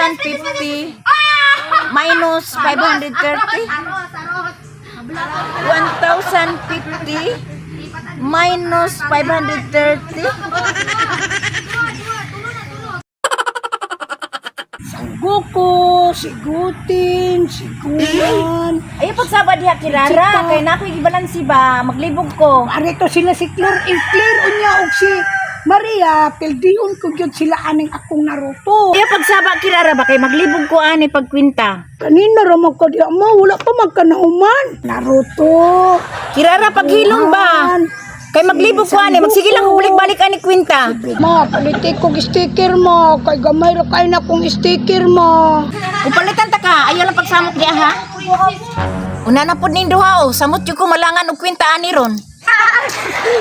1,050 minus 530. 1,050 minus 530. Sangguko, sigutin, siguan. Ayaw pagsaba diha kirara. Kaya na ako ibalansi ba? Maglibog ko. Arito sila si Claire, Claire unya og si Maria, pildiun ko gyud sila aning akong Naruto. Ayaw pagsaba kirara ba? Kaya maglibog ko ani pagkwinta. Kanina ra man ko di ama, wala pa magkanauman. Naruto. Kirara paghilom ba? Kay maglibog ko ani. Magsige lang ko balik ani kwinta. Ma, palitik ko sticker mo. Kay gamay ra kay na kong sticker mo. Kung palitan ta ka, ayaw lang pagsamot diya ha. Una na po ning duha o. Samot yung kumalangan og kwinta ani ron.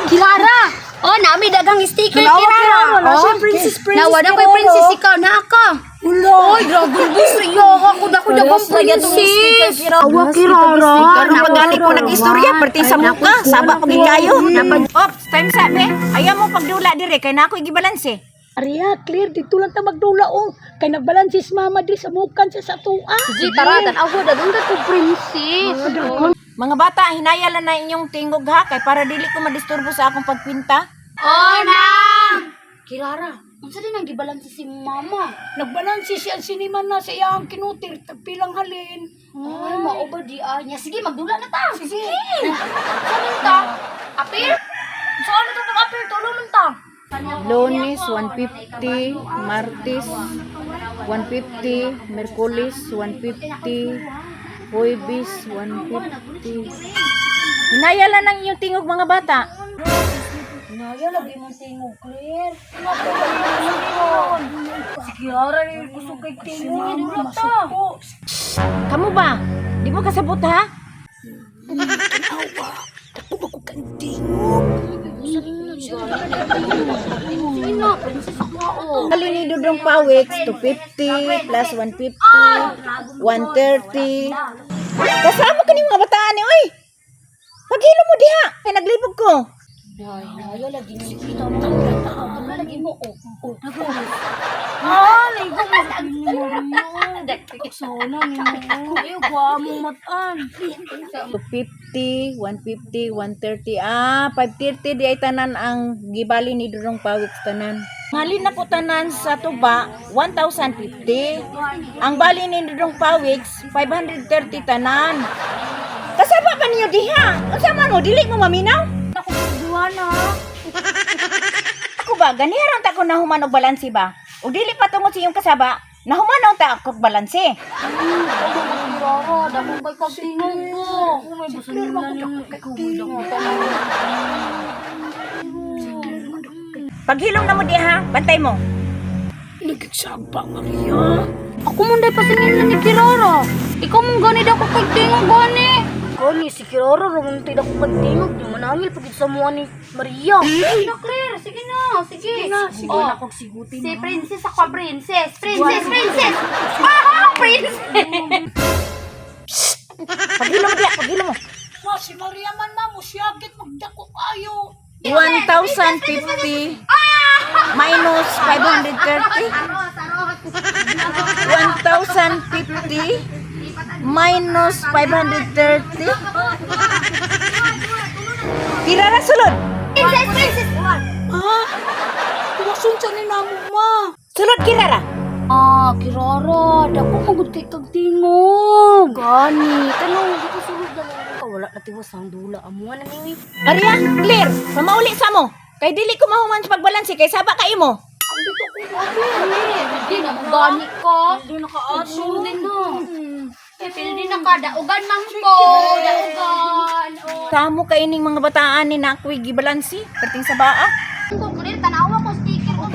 Kirara! Oh, nami dagang sticker, Kirara. Oh, princess Nawa na ko'y princess ikaw, naka. Ulo. Oy, dragon bus iyo. Ako dagang princess. Awa Kirara. Karong pagani ko nag-istorya, perti sa muka. Saba pagin kayo. Ops, time sabi. Ayaw mo pagdula dire, kay na ako igibalanse. Aria, Claire, dito lang ta magdula o. Kay nagbalansis mama di sa mukan siya sa tuwa. Di taratan ako dagang ko princess. Mga bata, hinayalan na inyong tingog ha, kay para dili ko madisturbo sa akong pagpinta. Oh, nang! Kirara, unsa din ang gibalansi si mama? Nagbalansis siya siniman na sa iyang kinutir. Tagpilang halin. Ay, mao ba di niya? Sige, magdula na ta. Sige. Saan ta? Apir? Saan na to apir? Tulong man ta. Lunes 150, Martes 150, Merkulis 150, Huwebes 150. Hinayalan ng inyong tingog mga bata. Naya, lagi mong tingog, Claire. Si Kiara, gusto kay tingog. Dula ta. Kamu ba? Di mo kasabot ha? Sino? Princess ako. Bali ni Dudong Pawiks, 250 plus 150, 130. Kasama ka ni mga bataan ni, oy! Paghilo mo diha, kay naglibog ko. Naya, lagi mo kita mo. Ano lagi mo? Oh. Ah, ligo mo. Sana ni mo. Ayaw, guwa mo matan. 250, 150, 130. 530 di ay tanan ang gibali ni Dudong Pawiks tanan. Halin na po tanan sa tuba, 1,050. Ang bali ni Dudong Pawiks, 530 tanan. Kasama pa niyo diha? Unsa man mo, dili mo maminaw? Ako, duwana. Ako ba, ganiharan ta ko nahuman og balansi ba? O dili pa tungod sa iyong kasaba, nahuman ta ako og balansi. Kirara, dako kay katingog mo. Kung may gusto nila niyong Paghilom na mo diha, bantay mo. Nagigsaba, Maria. Ako mong day pasingin ni Kirara. Ikaw mong gani dako kay tingog gani. Gani si Kirara ramon tay dako kay tingog. Di manangil pagid sa mua ni Maria. Na Claire, sige na. Sige na. Sige na kog sigutin. Si princess ako princess. Princess. Princess. Paghilom mo diha, paghilom mo. Ma, si Maria man na mo siyakit magdako kayo. 1,050 minus 530. 1,050 minus 530. Kirara sulod. Princess. Ah, kumasun sa ni namo, ma. Sulod Kirara. Kirara, dako magud kay kag tingog. Gani, tanong dito sulod na lang ka wala na tiwas ang dula amo na ni. Maria, clear. Pamauli sa mo. Kay dili ko mahuman sa pagbalansi kay saba kay imo. Hindi na gani ko. Hindi na ka-aso. Hindi na. Hindi na ka. Daugan man ko. Daugan. Kamo kay ining mga bataan ni na ako'y gibalansi perting sa baa. Kung kunin, tanawa ko sticker ko.